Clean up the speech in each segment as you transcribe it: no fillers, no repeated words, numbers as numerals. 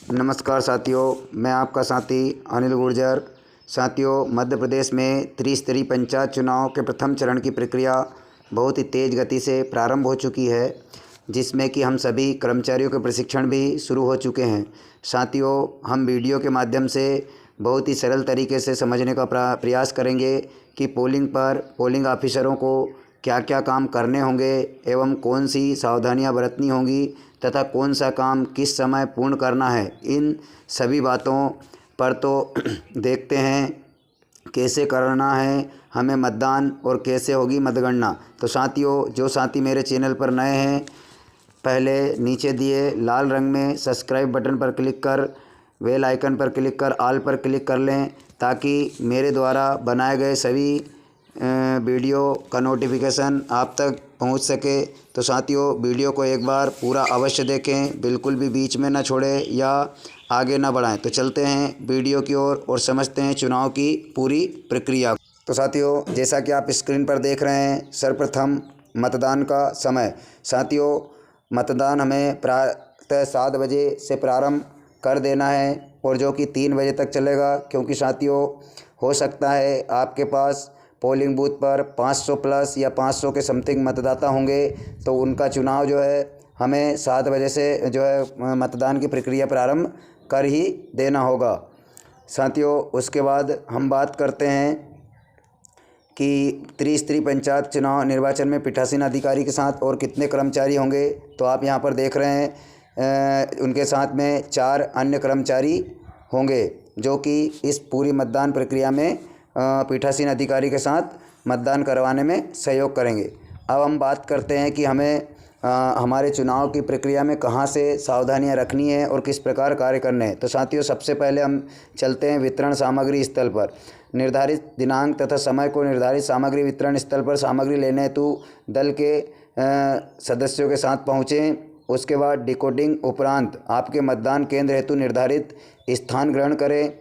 नमस्कार साथियों, मैं आपका साथी अनिल गुर्जर। साथियों, मध्य प्रदेश में त्रिस्तरीय पंचायत चुनाव के प्रथम चरण की प्रक्रिया बहुत ही तेज़ गति से प्रारंभ हो चुकी है, जिसमें कि हम सभी कर्मचारियों के प्रशिक्षण भी शुरू हो चुके हैं। साथियों, हम वीडियो के माध्यम से बहुत ही सरल तरीके से समझने का प्रयास करेंगे कि पोलिंग ऑफिसरों को क्या क्या काम करने होंगे एवं कौन सी सावधानियां बरतनी होंगी तथा कौन सा काम किस समय पूर्ण करना है। इन सभी बातों पर तो देखते हैं कैसे करना है हमें मतदान और कैसे होगी मतगणना। तो साथियों, जो साथी मेरे चैनल पर नए हैं, पहले नीचे दिए लाल रंग में सब्सक्राइब बटन पर क्लिक कर बेल आइकन पर क्लिक कर ऑल पर क्लिक कर लें, ताकि मेरे द्वारा बनाए गए सभी वीडियो का नोटिफिकेशन आप तक पहुंच सके। तो साथियों, वीडियो को एक बार पूरा अवश्य देखें, बिल्कुल भी बीच में ना छोड़ें या आगे ना बढ़ाएं। तो चलते हैं वीडियो की ओर और समझते हैं चुनाव की पूरी प्रक्रिया। तो साथियों, जैसा कि आप स्क्रीन पर देख रहे हैं, सर्वप्रथम मतदान का समय। साथियों, मतदान हमें प्रातः 7 बजे से प्रारंभ कर देना है और जो कि 3 बजे तक चलेगा, क्योंकि साथियों हो सकता है आपके पास पोलिंग बूथ पर 500 प्लस या 500 के समथिंग मतदाता होंगे, तो उनका चुनाव जो है हमें 7 बजे से जो है मतदान की प्रक्रिया प्रारंभ कर ही देना होगा। साथियों, उसके बाद हम बात करते हैं कि त्रिस्तरीय पंचायत चुनाव निर्वाचन में पीठासीन अधिकारी के साथ और कितने कर्मचारी होंगे। तो आप यहां पर देख रहे हैं उनके साथ में 4 अन्य कर्मचारी होंगे, जो कि इस पूरी मतदान प्रक्रिया में पीठासीन अधिकारी के साथ मतदान करवाने में सहयोग करेंगे। अब हम बात करते हैं कि हमें हमारे चुनाव की प्रक्रिया में कहाँ से सावधानियां रखनी है और किस प्रकार कार्य करने हैं। तो साथियों, सबसे पहले हम चलते हैं वितरण सामग्री स्थल पर। निर्धारित दिनांक तथा समय को निर्धारित सामग्री वितरण स्थल पर सामग्री लेने हेतु दल के सदस्यों के साथ पहुँचें। उसके बाद डिकोडिंग उपरांत आपके मतदान केंद्र हेतु निर्धारित स्थान ग्रहण करें।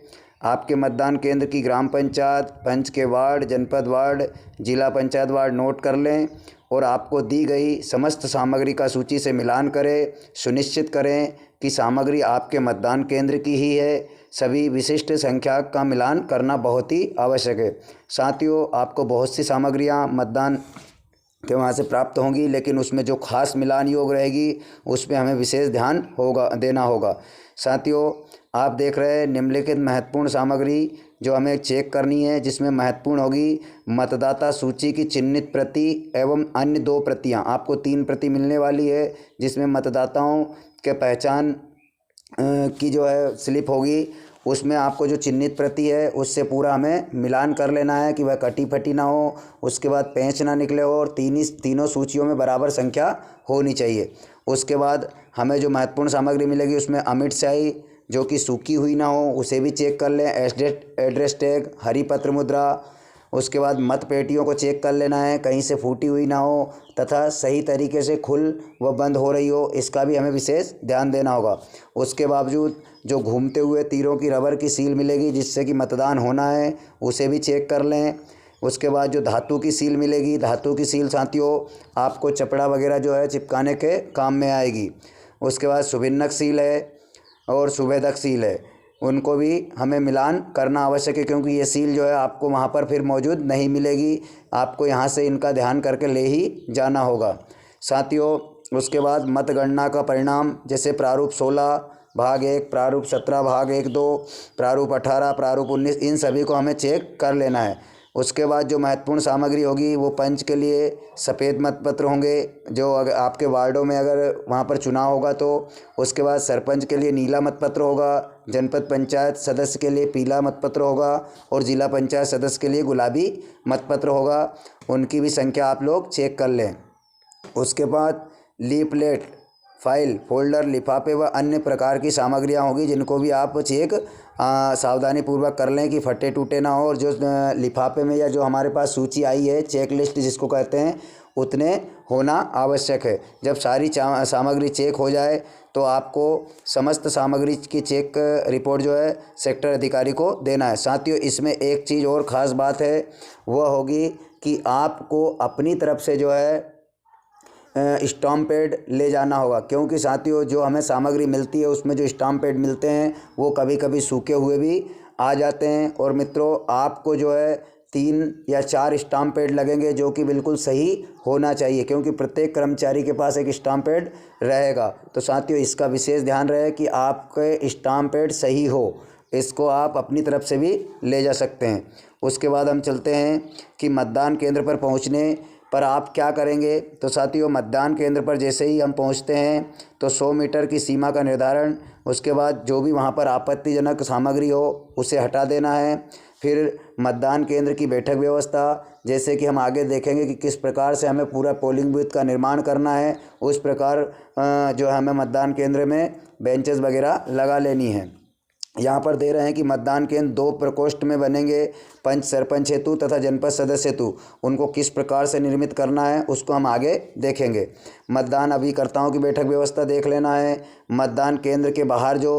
आपके मतदान केंद्र की ग्राम पंचायत, पंच के वार्ड, जनपद वार्ड, जिला पंचायत वार्ड नोट कर लें और आपको दी गई समस्त सामग्री का सूची से मिलान करें। सुनिश्चित करें कि सामग्री आपके मतदान केंद्र की ही है। सभी विशिष्ट संख्या का मिलान करना बहुत ही आवश्यक है। साथियों, आपको बहुत सी सामग्रियां मतदान के वहाँ से प्राप्त होंगी, लेकिन उसमें जो खास मिलान योग रहेगी उस पर हमें विशेष ध्यान देना होगा। साथियों, आप देख रहे हैं निम्नलिखित महत्वपूर्ण सामग्री जो हमें चेक करनी है, जिसमें महत्वपूर्ण होगी मतदाता सूची की चिन्हित प्रति एवं अन्य 2 प्रतियां। आपको 3 प्रति मिलने वाली है, जिसमें मतदाताओं के पहचान की जो है स्लिप होगी, उसमें आपको जो चिन्हित प्रति है उससे पूरा हमें मिलान कर लेना है कि वह कटी फटी ना हो, उसके बाद पेंच ना निकले हो और तीनों सूचियों में बराबर संख्या होनी चाहिए। उसके बाद हमें जो महत्वपूर्ण सामग्री मिलेगी उसमें अमिट स्याही जो कि सूखी हुई ना हो, उसे भी चेक कर लें। एड्रेस टैग, हरी पत्र मुद्रा, उसके बाद मत पेटियों को चेक कर लेना है, कहीं से फूटी हुई ना हो तथा सही तरीके से खुल व बंद हो रही हो, इसका भी हमें विशेष ध्यान देना होगा। उसके बावजूद जो घूमते हुए तीरों की रबर की सील मिलेगी जिससे कि मतदान होना है, उसे भी चेक कर लें। उसके बाद जो धातु की सील मिलेगी, धातु की सील साथियों आपको चपड़ा वगैरह जो है चिपकाने के काम में आएगी। उसके बाद सुभिन्नक सील है और सुभेदक सील है, उनको भी हमें मिलान करना आवश्यक है, क्योंकि ये सील जो है आपको वहाँ पर फिर मौजूद नहीं मिलेगी। आपको यहाँ से इनका ध्यान करके ले ही जाना होगा। साथियों, उसके बाद मतगणना का परिणाम, जैसे प्रारूप 16 भाग 1, प्रारूप 17 भाग 1-2, प्रारूप 18, प्रारूप 19, इन सभी को हमें चेक कर लेना है। उसके बाद जो महत्वपूर्ण सामग्री होगी वो पंच के लिए सफ़ेद मतपत्र होंगे, जो अगर आपके वार्डों में अगर वहाँ पर चुनाव होगा तो। उसके बाद सरपंच के लिए नीला मतपत्र होगा, जनपद पंचायत सदस्य के लिए पीला मतपत्र होगा और जिला पंचायत सदस्य के लिए गुलाबी मतपत्र होगा। उनकी भी संख्या आप लोग चेक कर लें। उसके बाद लीफलेट, फाइल, फोल्डर, लिफाफे व अन्य प्रकार की सामग्रियां होगी, जिनको भी आप चेक सावधानी पूर्वक कर लें कि फटे टूटे ना हो। और जो लिफाफे में या जो हमारे पास सूची आई है, चेक लिस्ट जिसको कहते हैं, उतने होना आवश्यक है। जब सारी सामग्री चेक हो जाए तो आपको समस्त सामग्री की चेक रिपोर्ट जो है सेक्टर अधिकारी को देना है। साथियों, इसमें एक चीज़ और ख़ास बात है, वह होगी कि आपको अपनी तरफ से जो है स्टाम्प पैड ले जाना होगा, क्योंकि साथियों जो हमें सामग्री मिलती है उसमें जो स्टाम्प पैड मिलते हैं वो कभी कभी सूखे हुए भी आ जाते हैं। और मित्रों आपको जो है 3 या 4 स्टाम्प पैड लगेंगे जो कि बिल्कुल सही होना चाहिए, क्योंकि प्रत्येक कर्मचारी के पास एक स्टाम्प पैड रहेगा। तो साथियों इसका विशेष ध्यान रहे कि आपके स्टाम्प पैड सही हो, इसको आप अपनी तरफ से भी ले जा सकते हैं। उसके बाद हम चलते हैं कि मतदान केंद्र पर पहुंचने पर आप क्या करेंगे। तो साथियों मतदान केंद्र पर जैसे ही हम पहुंचते हैं तो 100 मीटर की सीमा का निर्धारण, उसके बाद जो भी वहां पर आपत्तिजनक सामग्री हो उसे हटा देना है। फिर मतदान केंद्र की बैठक व्यवस्था, जैसे कि हम आगे देखेंगे कि किस प्रकार से हमें पूरा पोलिंग बूथ का निर्माण करना है, उस प्रकार जो है हमें मतदान केंद्र में बेंचेस वगैरह लगा लेनी है। यहाँ पर दे रहे हैं कि मतदान केंद्र 2 प्रकोष्ठ में बनेंगे, पंच सरपंच हेतु तथा जनपद सदस्य हेतु। उनको किस प्रकार से निर्मित करना है उसको हम आगे देखेंगे। मतदान अभिकर्ताओं की बैठक व्यवस्था देख लेना है। मतदान केंद्र के बाहर जो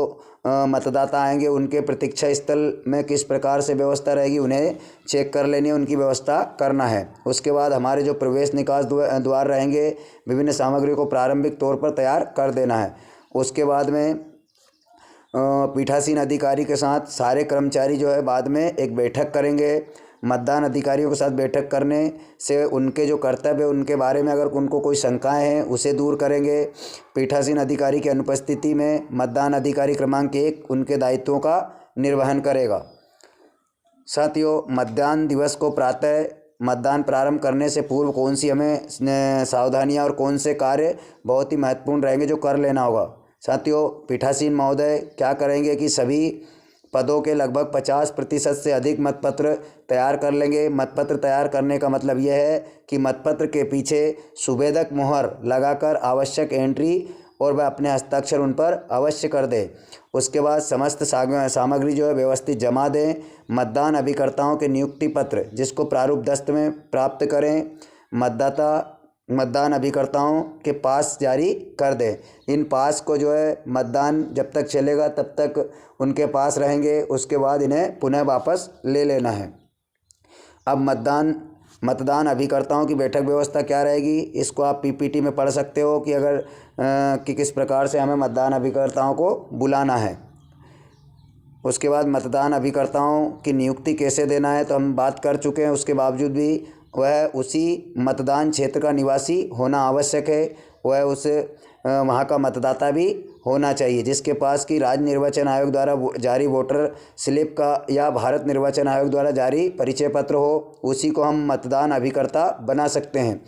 मतदाता आएंगे उनके प्रतीक्षा स्थल में किस प्रकार से व्यवस्था रहेगी उन्हें चेक कर लेनी है, उनकी व्यवस्था करना है। उसके बाद हमारे जो प्रवेश निकास द्वार रहेंगे, विभिन्न सामग्री को प्रारंभिक तौर पर तैयार कर देना है। उसके बाद में पीठासीन अधिकारी के साथ सारे कर्मचारी जो है बाद में एक बैठक करेंगे। मतदान अधिकारियों के साथ बैठक करने से उनके जो कर्तव्य है उनके बारे में अगर उनको कोई शंकाएं हैं उसे दूर करेंगे। पीठासीन अधिकारी की अनुपस्थिति में मतदान अधिकारी क्रमांक 1 उनके दायित्वों का निर्वहन करेगा। साथियों मतदान दिवस को प्रातः मतदान प्रारंभ करने से पूर्व कौन सी हमें सावधानियां और कौन से कार्य बहुत ही महत्वपूर्ण रहेंगे जो कर लेना होगा। साथियों पीठासीन महोदय क्या करेंगे कि सभी पदों के लगभग 50% से अधिक मतपत्र तैयार कर लेंगे। मतपत्र तैयार करने का मतलब यह है कि मतपत्र के पीछे सुवेदक मुहर लगाकर आवश्यक एंट्री और वह अपने हस्ताक्षर उन पर अवश्य कर दे। उसके बाद समस्त सामग्री जो है व्यवस्थित जमा दें। मतदान अभिकर्ताओं के नियुक्ति पत्र जिसको प्रारूप दस्त में प्राप्त करें, मतदान अभिकर्ताओं के पास जारी कर दें। इन पास को जो है मतदान जब तक चलेगा तब तक उनके पास रहेंगे, उसके बाद इन्हें पुनः वापस ले लेना है। अब मतदान अभिकर्ताओं की बैठक व्यवस्था क्या रहेगी, इसको आप पीपीटी में पढ़ सकते हो कि अगर कि किस प्रकार से हमें मतदान अभिकर्ताओं को बुलाना है। उसके बाद मतदान अभिकर्ताओं की नियुक्ति कैसे देना है तो हम बात कर चुके हैं। उसके बावजूद भी वह उसी मतदान क्षेत्र का निवासी होना आवश्यक है, वह उस वहाँ का मतदाता भी होना चाहिए जिसके पास कि राज्य निर्वाचन आयोग द्वारा जारी वोटर स्लिप का या भारत निर्वाचन आयोग द्वारा जारी परिचय पत्र हो, उसी को हम मतदान अभिकर्ता बना सकते हैं।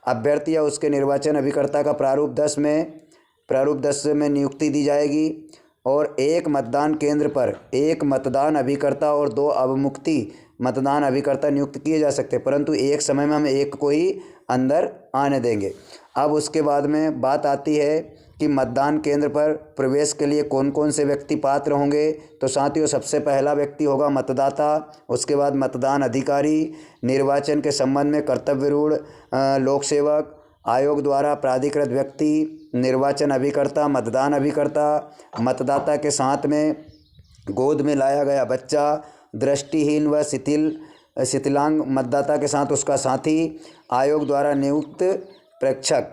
अभ्यर्थी या उसके निर्वाचन अभिकर्ता का प्रारूप 10 में नियुक्ति दी जाएगी और एक मतदान केंद्र पर एक मतदान अभिकर्ता और 2 अवमुक्ति मतदान अभिकर्ता नियुक्त किए जा सकते हैं, परंतु एक समय में हम एक को ही अंदर आने देंगे। अब उसके बाद में बात आती है कि मतदान केंद्र पर प्रवेश के लिए कौन कौन से व्यक्ति पात्र होंगे। तो साथियों सबसे पहला व्यक्ति होगा मतदाता, उसके बाद मतदान अधिकारी, निर्वाचन के संबंध में कर्तव्यरूढ़ लोक सेवक, आयोग द्वारा प्राधिकृत व्यक्ति, निर्वाचन अभिकर्ता, मतदान अभिकर्ता, मतदाता के साथ में गोद में लाया गया बच्चा, दृष्टिहीन व शिथिलांग मतदाता के साथ उसका साथी, आयोग द्वारा नियुक्त प्रेक्षक,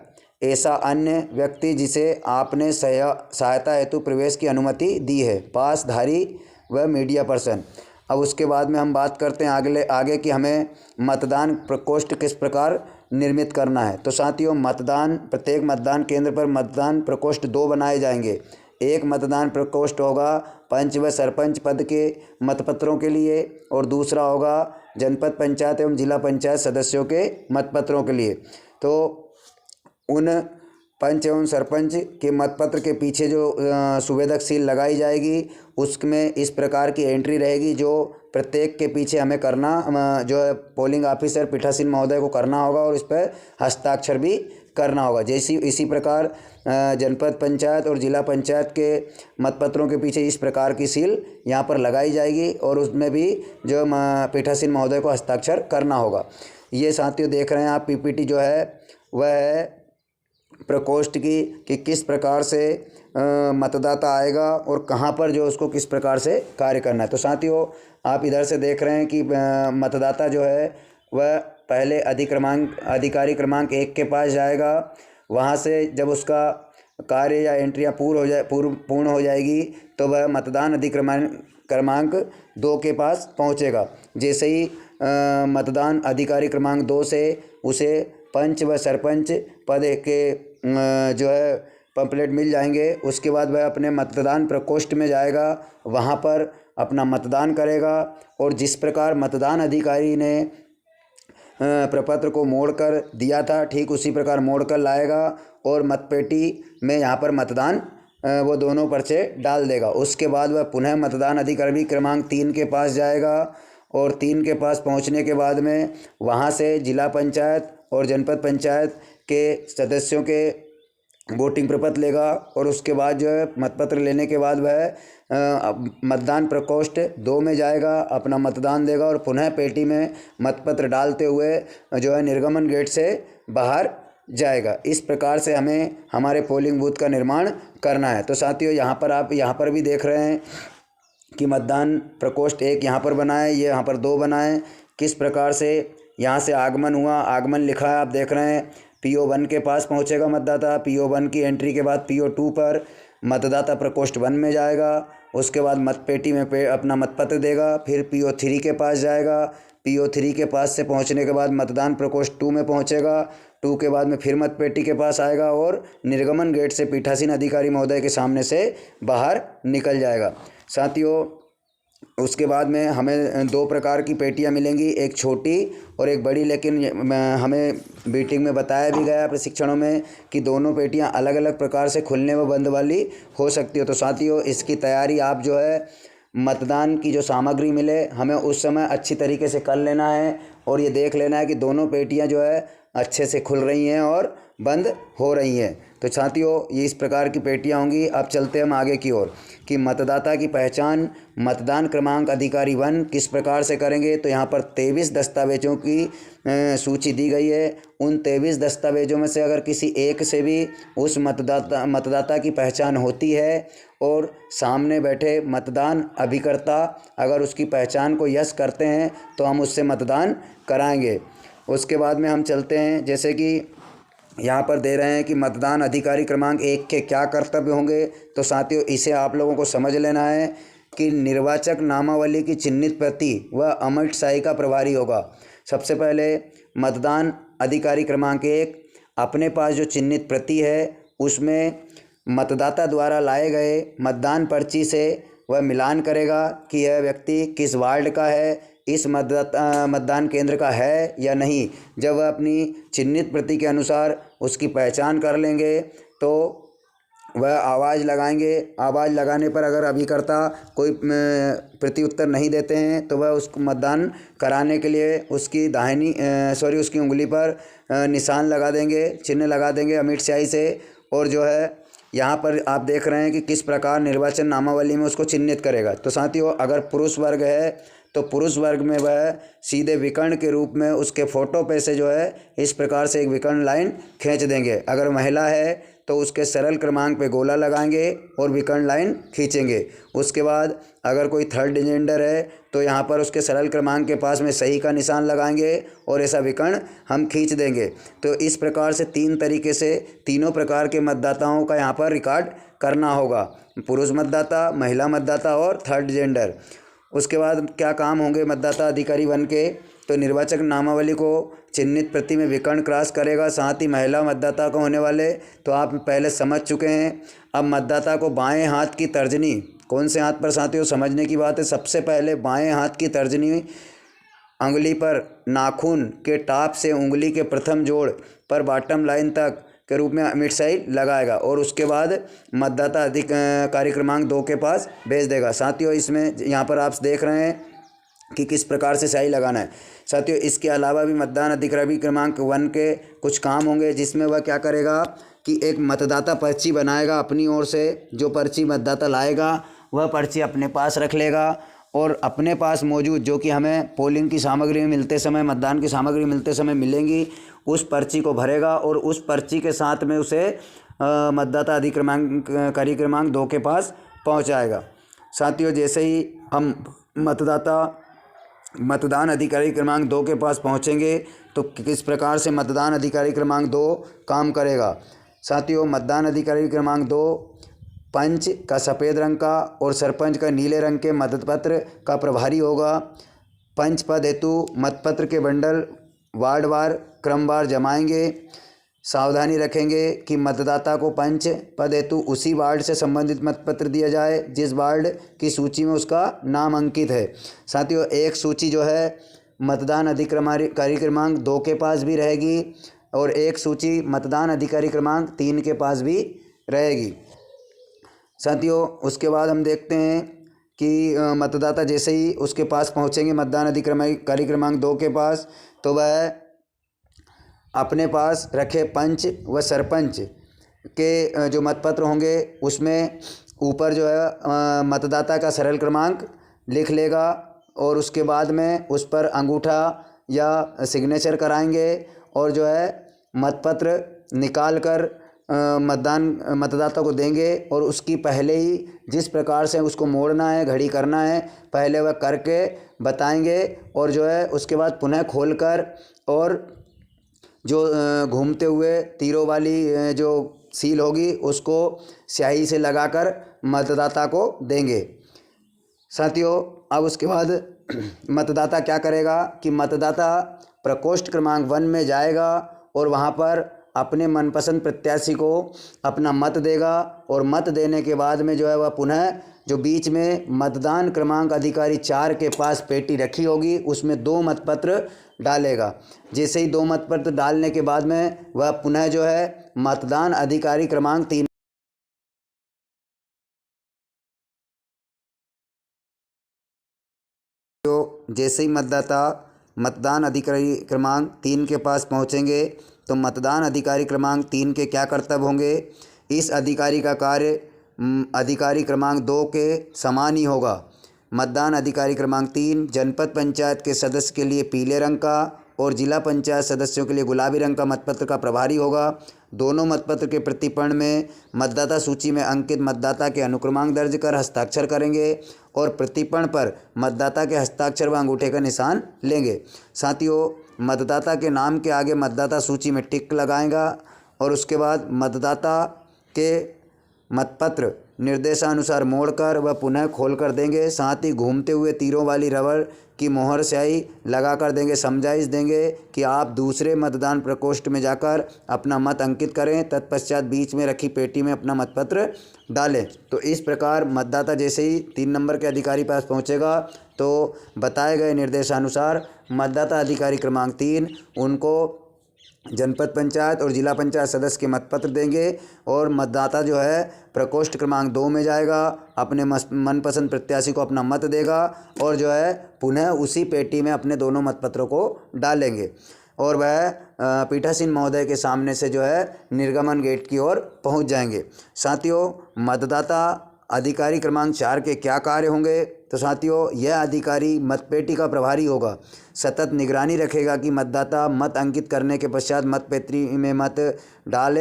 ऐसा अन्य व्यक्ति जिसे आपने सहायता हेतु प्रवेश की अनुमति दी है, पासधारी व मीडिया पर्सन। अब उसके बाद में हम बात करते हैं आगे कि हमें मतदान प्रकोष्ठ किस प्रकार निर्मित करना है। तो साथियों प्रत्येक मतदान केंद्र पर मतदान प्रकोष्ठ 2 बनाए जाएंगे। एक मतदान प्रकोष्ठ होगा पंच व सरपंच पद के मतपत्रों के लिए और दूसरा होगा जनपद पंचायत एवं जिला पंचायत सदस्यों के मतपत्रों के लिए। तो उन पंच एवं सरपंच के मतपत्र के पीछे जो सुवेदक सील लगाई जाएगी उसमें इस प्रकार की एंट्री रहेगी जो प्रत्येक के पीछे हमें करना जो है पोलिंग ऑफिसर पीठासीन महोदय को करना होगा और इस पर हस्ताक्षर भी करना होगा। इसी प्रकार जनपद पंचायत और जिला पंचायत के मतपत्रों के पीछे इस प्रकार की सील यहाँ पर लगाई जाएगी और उसमें भी जो पीठासीन महोदय को हस्ताक्षर करना होगा। ये साथियों देख रहे हैं आप पीपीटी जो है वह है प्रकोष्ठ की कि किस प्रकार से मतदाता आएगा और कहाँ पर जो उसको किस प्रकार से कार्य करना है। तो साथियों आप इधर से देख रहे हैं कि मतदाता जो है वह पहले अधिकारी क्रमांक 1 के पास जाएगा, वहाँ से जब उसका कार्य या एंट्रियाँ पूर्ण हो जाएगी तो वह मतदान क्रमांक 2 के पास पहुँचेगा। जैसे ही मतदान अधिकारी क्रमांक 2 से उसे पंच व सरपंच पद के जो है पंपलेट मिल जाएंगे, उसके बाद वह अपने मतदान प्रकोष्ठ में जाएगा, वहाँ पर अपना मतदान करेगा और जिस प्रकार मतदान अधिकारी ने प्रपत्र को मोड़कर दिया था ठीक उसी प्रकार मोड़कर लाएगा और मतपेटी में यहाँ पर मतदान वो दोनों पर्चे डाल देगा। उसके बाद वह पुनः मतदान अधिकारी क्रमांक 3 के पास जाएगा और 3 के पास पहुँचने के बाद में वहाँ से जिला पंचायत और जनपद पंचायत के सदस्यों के वोटिंग प्रपत्र लेगा और उसके बाद जो है मतपत्र लेने के बाद वह मतदान प्रकोष्ठ 2 में जाएगा, अपना मतदान देगा और पुनः पेटी में मतपत्र डालते हुए जो है निर्गमन गेट से बाहर जाएगा। इस प्रकार से हमें हमारे पोलिंग बूथ का निर्माण करना है। तो साथियों, यहाँ पर आप यहाँ पर भी देख रहे हैं कि मतदान प्रकोष्ठ 1 यहाँ पर बना है, ये यहाँ पर 2 बना है। किस प्रकार से यहाँ से आगमन हुआ, आगमन लिखा है आप देख रहे हैं। PO1 के पास पहुँचेगा मतदाता, PO1 की एंट्री के बाद PO2 पर मतदाता प्रकोष्ठ 1 में जाएगा, उसके बाद मतपेटी में अपना मतपत्र देगा, फिर PO3 के पास जाएगा, PO3 के पास से पहुंचने के बाद मतदान प्रकोष्ठ 2 में पहुंचेगा, 2 के बाद में फिर मतपेटी के पास आएगा और निर्गमन गेट से पीठासीन अधिकारी महोदय के सामने से बाहर निकल जाएगा। साथियों, उसके बाद में हमें 2 प्रकार की पेटियां मिलेंगी, एक छोटी और एक बड़ी, लेकिन हमें मीटिंग में बताया भी गया प्रशिक्षणों में कि दोनों पेटियां अलग अलग प्रकार से खुलने व बंद वाली हो सकती है। तो साथियों, इसकी तैयारी आप जो है मतदान की जो सामग्री मिले हमें उस समय अच्छी तरीके से कर लेना है और ये देख लेना है कि दोनों पेटियां जो है अच्छे से खुल रही हैं और बंद हो रही हैं। तो साथियों, ये इस प्रकार की पेटियां होंगी। अब चलते हम आगे की ओर कि मतदाता की पहचान मतदान क्रमांक अधिकारी 1 किस प्रकार से करेंगे। तो यहाँ पर 23 दस्तावेज़ों की सूची दी गई है। उन 23 दस्तावेज़ों में से अगर किसी एक से भी उस मतदाता की पहचान होती है और सामने बैठे मतदान अभिकर्ता अगर उसकी पहचान को यस करते हैं तो हम उससे मतदान कराएंगे। उसके बाद में हम चलते हैं, जैसे कि यहाँ पर दे रहे हैं कि मतदान अधिकारी क्रमांक 1 के क्या कर्तव्य होंगे। तो साथियों, इसे आप लोगों को समझ लेना है कि निर्वाचक नामावली की चिन्हित प्रति व अमिट शाही का प्रभारी होगा। सबसे पहले मतदान अधिकारी क्रमांक 1 अपने पास जो चिन्हित प्रति है उसमें मतदाता द्वारा लाए गए मतदान पर्ची से वह मिलान करेगा कि यह व्यक्ति किस वार्ड का है, इस मतदान केंद्र का है या नहीं। जब वह अपनी चिन्हित प्रति के अनुसार उसकी पहचान कर लेंगे तो वह आवाज़ लगाएंगे। आवाज़ लगाने पर अगर अभिकर्ता कोई प्रत्युत्तर नहीं देते हैं तो वह उसको मतदान कराने के लिए उसकी उसकी उंगली पर निशान लगा देंगे, चिन्ह लगा देंगे अमिट स्याही से। और जो है यहाँ पर आप देख रहे हैं कि किस प्रकार निर्वाचन नामावली में उसको चिन्हित करेगा। तो साथियों, अगर पुरुष वर्ग है तो पुरुष वर्ग में वह सीधे विकर्ण के रूप में उसके फ़ोटो पे से जो है इस प्रकार से एक विकर्ण लाइन खींच देंगे। अगर महिला है तो उसके सरल क्रमांक पे गोला लगाएंगे और विकर्ण लाइन खींचेंगे। उसके बाद अगर कोई थर्ड जेंडर है तो यहाँ पर उसके सरल क्रमांक के पास में सही का निशान लगाएंगे और ऐसा विकर्ण हम खींच देंगे। तो इस प्रकार से 3 तरीके से तीनों प्रकार के मतदाताओं का यहाँ पर रिकॉर्ड करना होगा, पुरुष मतदाता, महिला मतदाता और थर्ड जेंडर। उसके बाद क्या काम होंगे मतदाता अधिकारी 1 के, तो निर्वाचक नामावली को चिन्हित प्रति में विकर्ण क्रॉस करेगा। साथ ही महिला मतदाता को होने वाले तो आप पहले समझ चुके हैं। अब मतदाता को बाएं हाथ की तर्जनी, कौन से हाथ पर साथियों समझने की बात है। सबसे पहले बाएं हाथ की तर्जनी अंगुली पर नाखून के टाप से उंगली के प्रथम जोड़ पर बॉटम लाइन तक के रूप में अमिट शाही लगाएगा और उसके बाद मतदाता अधिकारी क्रमांक 2 के पास भेज देगा। साथियों, इसमें यहाँ पर आप देख रहे हैं कि किस प्रकार से शाही लगाना है। साथियों, इसके अलावा भी मतदान अधिकारी क्रमांक 1 के कुछ काम होंगे जिसमें वह क्या करेगा कि एक मतदाता पर्ची बनाएगा अपनी ओर से। जो पर्ची मतदाता लाएगा वह पर्ची अपने पास रख लेगा और अपने पास मौजूद जो कि हमें पोलिंग की सामग्री मिलते समय, मतदान की सामग्री मिलते समय मिलेंगी, उस पर्ची को भरेगा और उस पर्ची के साथ में उसे मतदाता अधिकारी क्रमांक 2 के पास पहुंचाएगा। साथियों, जैसे ही हम मतदान अधिकारी क्रमांक 2 के पास पहुंचेंगे तो किस प्रकार से मतदान अधिकारी क्रमांक 2 काम करेगा। साथियों, मतदान अधिकारी क्रमांक 2, पंच का सफ़ेद रंग का और सरपंच का नीले रंग के मतपत्र का प्रभारी होगा। पंच पद हेतु मतपत्र के बंडल वार्डवार क्रमवार जमाएंगे। सावधानी रखेंगे कि मतदाता को पंच पद हेतु उसी वार्ड से संबंधित मतपत्र दिया जाए जिस वार्ड की सूची में उसका नाम अंकित है। साथियों, एक सूची जो है मतदान अधिकारी क्रमांक 2 के पास भी रहेगी और एक सूची मतदान अधिकारी क्रमांक 3 के पास भी रहेगी। साथियों, उसके बाद हम देखते हैं कि मतदाता जैसे ही उसके पास पहुंचेंगे मतदान अधिकारी क्रमांक 2 के पास, तो वह अपने पास रखे पंच व सरपंच के जो मतपत्र होंगे उसमें ऊपर जो है मतदाता का सरल क्रमांक लिख लेगा और उसके बाद में उस पर अंगूठा या सिग्नेचर कराएंगे और जो है मतपत्र निकाल कर मतदाता को देंगे और उसकी पहले ही जिस प्रकार से उसको मोड़ना है, घड़ी करना है, पहले वह करके बताएंगे और जो है उसके बाद पुनः खोलकर और जो घूमते हुए तीरों वाली जो सील होगी उसको स्याही से लगाकर मतदाता को देंगे। साथियों, अब उसके बाद मतदाता क्या करेगा कि मतदाता प्रकोष्ठ क्रमांक 1 में जाएगा और वहाँ पर अपने मनपसंद प्रत्याशी को अपना मत देगा और मत देने के बाद में जो है वह पुनः जो बीच में मतदान क्रमांक अधिकारी 4 के पास पेटी रखी होगी उसमें 2 मतपत्र डालेगा। जैसे ही 2 मतपत्र डालने के बाद में वह पुनः जो है मतदान अधिकारी क्रमांक 3 जैसे ही मतदाता मतदान अधिकारी क्रमांक 3 के पास पहुंचेंगे तो मतदान अधिकारी क्रमांक 3 के क्या कर्तव्य होंगे। इस अधिकारी का कार्य अधिकारी क्रमांक 2 के समान ही होगा। मतदान अधिकारी क्रमांक 3 जनपद पंचायत के सदस्य के लिए पीले रंग का और जिला पंचायत सदस्यों के लिए गुलाबी रंग का मतपत्र का प्रभारी होगा। दोनों मतपत्र के प्रतिपर्ण में मतदाता सूची में अंकित मतदाता के अनुक्रमांक दर्ज कर हस्ताक्षर करेंगे और प्रतिपर्ण पर मतदाता के हस्ताक्षर व अंगूठे का निशान लेंगे। साथियों, मतदाता के नाम के आगे मतदाता सूची में टिक लगाएगा और उसके बाद मतदाता के मतपत्र निर्देशानुसार मोड़कर व पुनः खोलकर देंगे। साथ ही घूमते हुए तीरों वाली रबड़ की मोहर स्याही लगा कर देंगे। समझाइश देंगे कि आप दूसरे मतदान प्रकोष्ठ में जाकर अपना मत अंकित करें, तत्पश्चात बीच में रखी पेटी में अपना मतपत्र डालें। तो इस प्रकार मतदाता जैसे ही 3 नंबर के अधिकारी पास पहुंचेगा तो बताए गए निर्देशानुसार मतदाता अधिकारी क्रमांक 3 उनको जनपद पंचायत और जिला पंचायत सदस्य के मतपत्र देंगे और मतदाता जो है प्रकोष्ठ क्रमांक 2 में जाएगा, अपने मनपसंद प्रत्याशी को अपना मत देगा और जो है पुनः उसी पेटी में अपने दोनों मतपत्रों को डालेंगे और वह पीठासीन महोदय के सामने से जो है निर्गमन गेट की ओर पहुंच जाएंगे। साथियों, मतदाता अधिकारी क्रमांक 4 के क्या कार्य होंगे। तो साथियों, यह अधिकारी मतपेटी का प्रभारी होगा। सतत निगरानी रखेगा कि मतदाता मत अंकित करने के पश्चात मतपेटी में मत डाल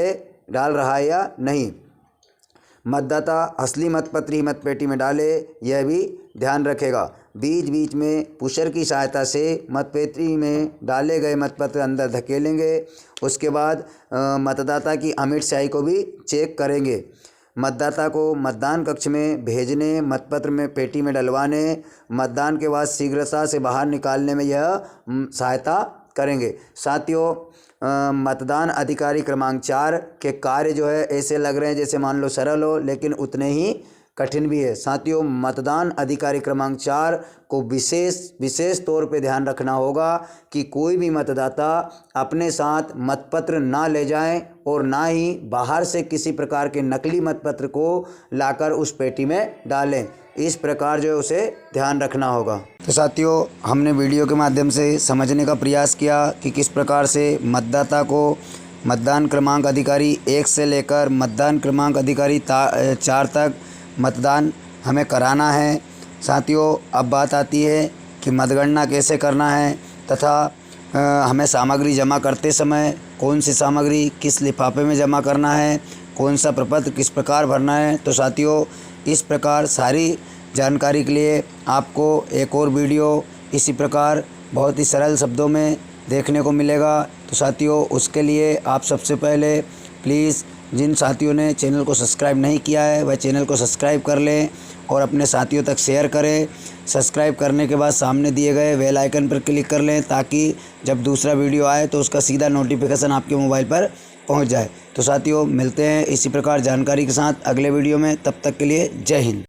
रहा है या नहीं। मतदाता असली मतपत्र ही मतपेटी में डाले, यह भी ध्यान रखेगा। बीच बीच में पुशर की सहायता से मतपेटी में डाले गए मतपत्र अंदर धकेलेंगे। उसके बाद मतदाता की अमिट स्याही को भी चेक करेंगे। मतदाता को मतदान कक्ष में भेजने, मतपत्र में पेटी में डलवाने, मतदान के बाद शीघ्रता से बाहर निकालने में यह सहायता करेंगे। साथियों, मतदान अधिकारी क्रमांक 4 के कार्य जो है ऐसे लग रहे हैं जैसे मान लो सरल हो, लेकिन उतने ही कठिन भी है। साथियों, मतदान अधिकारी क्रमांक 4 को विशेष तौर पे ध्यान रखना होगा कि कोई भी मतदाता अपने साथ मतपत्र ना ले जाएं और ना ही बाहर से किसी प्रकार के नकली मतपत्र को लाकर उस पेटी में डालें। इस प्रकार जो है उसे ध्यान रखना होगा। तो साथियों, हमने वीडियो के माध्यम से समझने का प्रयास किया कि किस प्रकार से मतदाता को मतदान क्रमांक अधिकारी 1 से लेकर मतदान क्रमांक अधिकारी 4 तक मतदान हमें कराना है। साथियों, अब बात आती है कि मतगणना कैसे करना है तथा हमें सामग्री जमा करते समय कौन सी सामग्री किस लिफाफे में जमा करना है, कौन सा प्रपत्र किस प्रकार भरना है। तो साथियों, इस प्रकार सारी जानकारी के लिए आपको एक और वीडियो इसी प्रकार बहुत ही सरल शब्दों में देखने को मिलेगा। तो साथियों, उसके लिए आप सबसे पहले प्लीज़ जिन साथियों ने चैनल को सब्सक्राइब नहीं किया है वह चैनल को सब्सक्राइब कर लें और अपने साथियों तक शेयर करें। सब्सक्राइब करने के बाद सामने दिए गए बेल आइकन पर क्लिक कर लें ताकि जब दूसरा वीडियो आए तो उसका सीधा नोटिफिकेशन आपके मोबाइल पर पहुंच जाए। तो साथियों, मिलते हैं इसी प्रकार जानकारी के साथ अगले वीडियो में। तब तक के लिए जय हिंद।